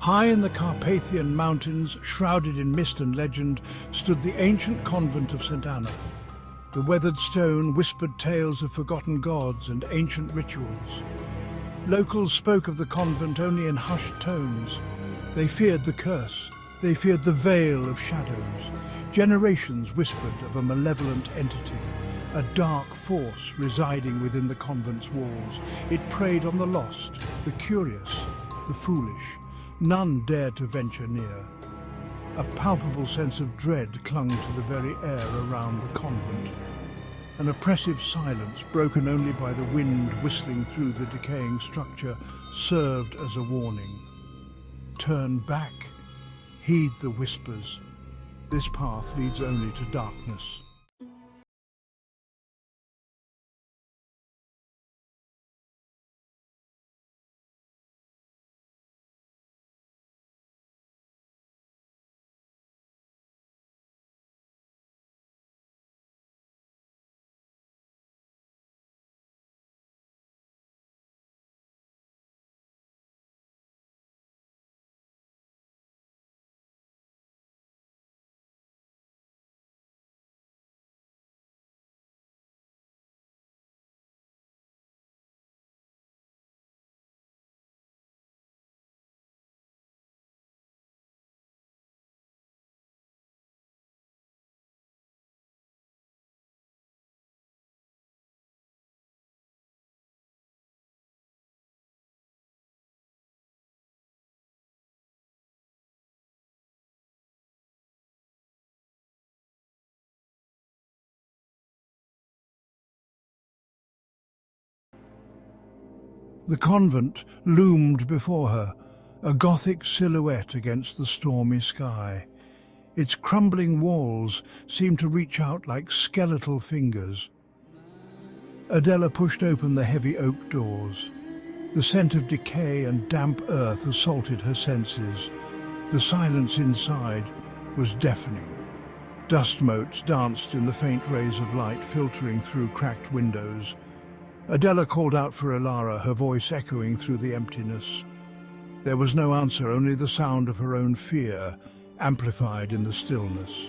High in the Carpathian mountains, shrouded in mist and legend, stood the ancient convent of St. Anna. The weathered stone whispered tales of forgotten gods and ancient rituals. Locals spoke of the convent only in hushed tones. They feared the curse. They feared the veil of shadows. Generations whispered of a malevolent entity, a dark force residing within the convent's walls. It preyed on the lost, the curious, the foolish. None dared to venture near. A palpable sense of dread clung to the very air around the convent. An oppressive silence, broken only by the wind whistling through the decaying structure, served as a warning. Turn back. Heed the whispers. This path leads only to darkness. The convent loomed before her, a Gothic silhouette against the stormy sky. Its crumbling walls seemed to reach out like skeletal fingers. Adela pushed open the heavy oak doors. The scent of decay and damp earth assaulted her senses. The silence inside was deafening. Dust motes danced in the faint rays of light filtering through cracked windows. Adela called out for Ilara, her voice echoing through the emptiness. There was no answer, only the sound of her own fear, amplified in the stillness.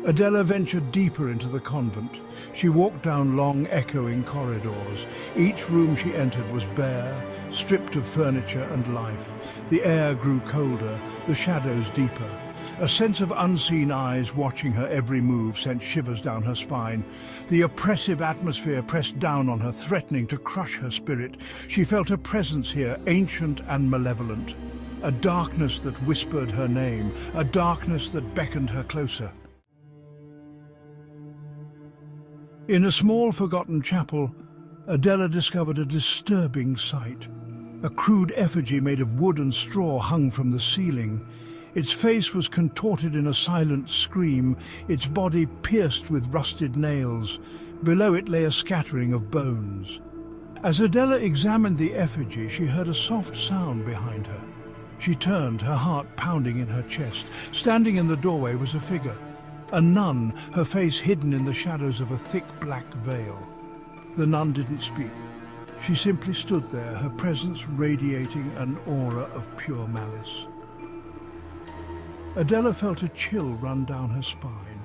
Adela ventured deeper into the convent. She walked down long, echoing corridors. Each room she entered was bare, stripped of furniture and life. The air grew colder, the shadows deeper. A sense of unseen eyes watching her every move sent shivers down her spine. The oppressive atmosphere pressed down on her, threatening to crush her spirit. She felt a presence here, ancient and malevolent. A darkness that whispered her name, a darkness that beckoned her closer. In a small, forgotten chapel, Adela discovered a disturbing sight. A crude effigy made of wood and straw hung from the ceiling. Its face was contorted in a silent scream, its body pierced with rusted nails. Below it lay a scattering of bones. As Adela examined the effigy, she heard a soft sound behind her. She turned, her heart pounding in her chest. Standing in the doorway was a figure. A nun, her face hidden in the shadows of a thick black veil. The nun didn't speak. She simply stood there, her presence radiating an aura of pure malice. Adela felt a chill run down her spine.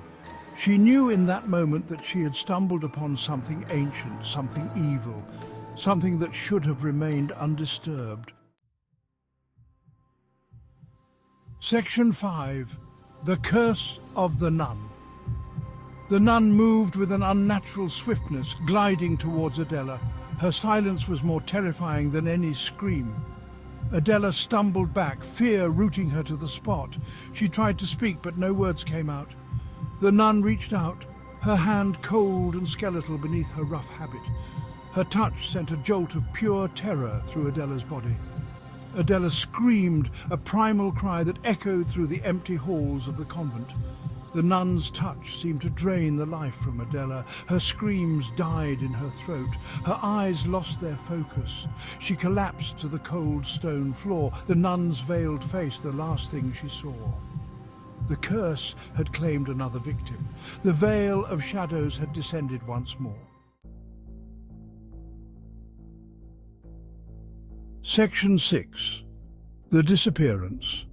She knew in that moment that she had stumbled upon something ancient, something evil, something that should have remained undisturbed. Section 5. The Curse of the Nun. The nun moved with an unnatural swiftness, gliding towards Adela. Her silence was more terrifying than any scream. Adela stumbled back, fear rooting her to the spot. She tried to speak, but no words came out. The nun reached out, her hand cold and skeletal beneath her rough habit. Her touch sent a jolt of pure terror through Adela's body. Adela screamed, a primal cry that echoed through the empty halls of the convent. The nun's touch seemed to drain the life from Adela. Her screams died in her throat. Her eyes lost their focus. She collapsed to the cold stone floor, the nun's veiled face the last thing she saw. The curse had claimed another victim. The veil of shadows had descended once more. Section 6. The disappearance.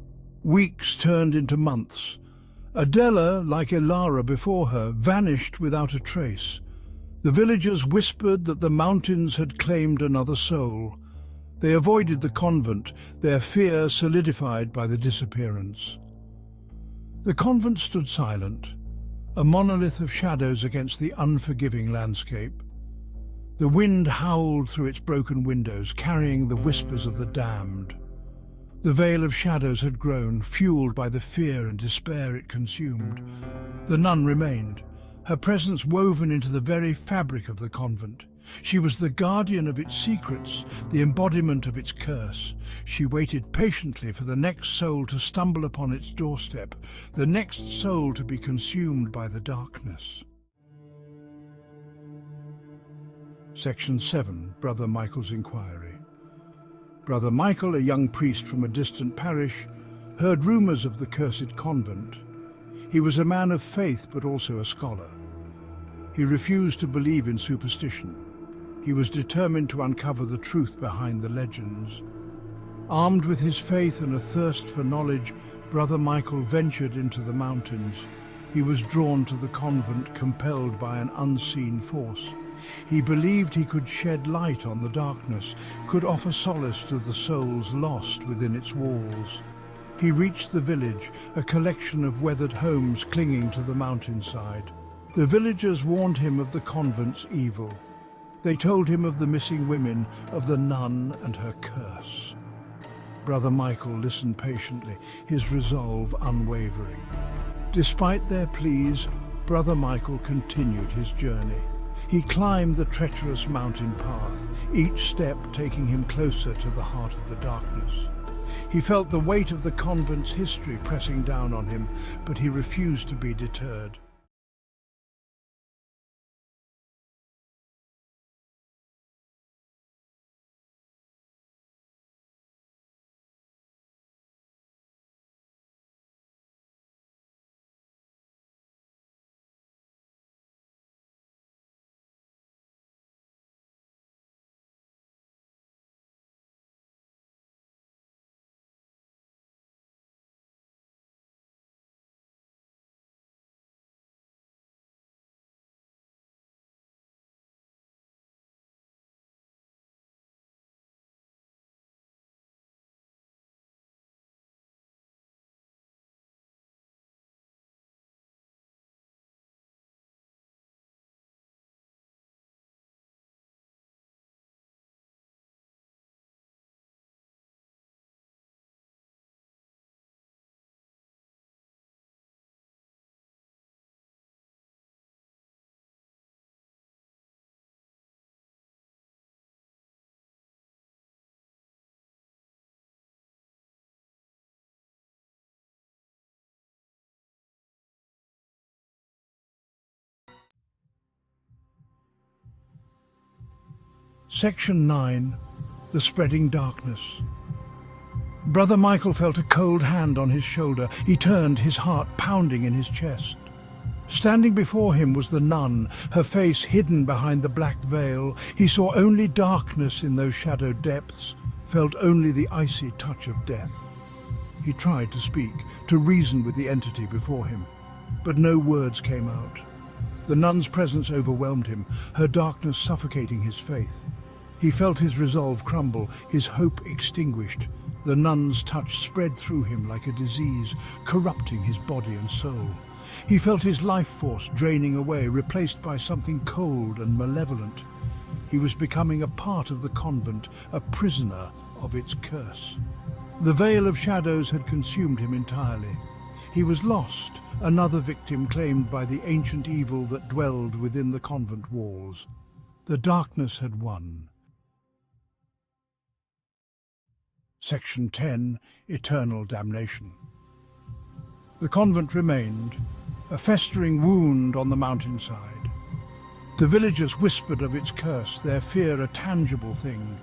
Weeks turned into months. Adela, like Elara before her, vanished without a trace. The villagers whispered that the mountains had claimed another soul. They avoided the convent, their fear solidified by the disappearance. The convent stood silent, a monolith of shadows against the unforgiving landscape. The wind howled through its broken windows, carrying the whispers of the damned. The veil of shadows had grown, fueled by the fear and despair it consumed. The nun remained, her presence woven into the very fabric of the convent. She was the guardian of its secrets, the embodiment of its curse. She waited patiently for the next soul to stumble upon its doorstep, the next soul to be consumed by the darkness. Section 7. Brother Michael's Inquiry. Brother Michael, a young priest from a distant parish, heard rumours of the cursed convent. He was a man of faith, but also a scholar. He refused to believe in superstition. He was determined to uncover the truth behind the legends. Armed with his faith and a thirst for knowledge, Brother Michael ventured into the mountains. He was drawn to the convent, compelled by an unseen force. He believed he could shed light on the darkness, could offer solace to the souls lost within its walls. He reached the village, a collection of weathered homes clinging to the mountainside. The villagers warned him of the convent's evil. They told him of the missing women, of the nun and her curse. Brother Michael listened patiently, his resolve unwavering. Despite their pleas, Brother Michael continued his journey. He climbed the treacherous mountain path, each step taking him closer to the heart of the darkness. He felt the weight of the convent's history pressing down on him, but he refused to be deterred. Section 9. The Spreading Darkness. Brother Michael felt a cold hand on his shoulder. He turned, his heart pounding in his chest. Standing before him was the nun, her face hidden behind the black veil. He saw only darkness in those shadowed depths, felt only the icy touch of death. He tried to speak, to reason with the entity before him, but no words came out. The nun's presence overwhelmed him, her darkness suffocating his faith. He felt his resolve crumble, his hope extinguished. The nun's touch spread through him like a disease, corrupting his body and soul. He felt his life force draining away, replaced by something cold and malevolent. He was becoming a part of the convent, a prisoner of its curse. The veil of shadows had consumed him entirely. He was lost, another victim claimed by the ancient evil that dwelled within the convent walls. The darkness had won. Section 10. Eternal Damnation. The convent remained, a festering wound on the mountainside. The villagers whispered of its curse, their fear a tangible thing.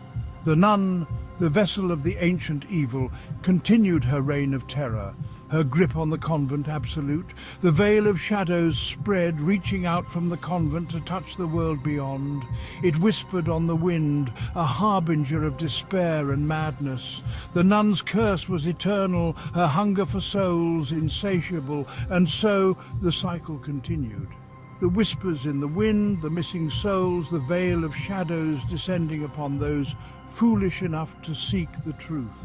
The nun, the vessel of the ancient evil, continued her reign of terror, her grip on the convent absolute. The veil of shadows spread, reaching out from the convent to touch the world beyond. It whispered on the wind, a harbinger of despair and madness. The nun's curse was eternal, her hunger for souls insatiable, and so the cycle continued. The whispers in the wind, the missing souls, the veil of shadows descending upon those foolish enough to seek the truth.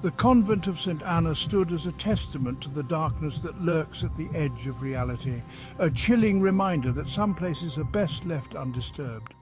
The convent of St. Anna stood as a testament to the darkness that lurks at the edge of reality, a chilling reminder that some places are best left undisturbed.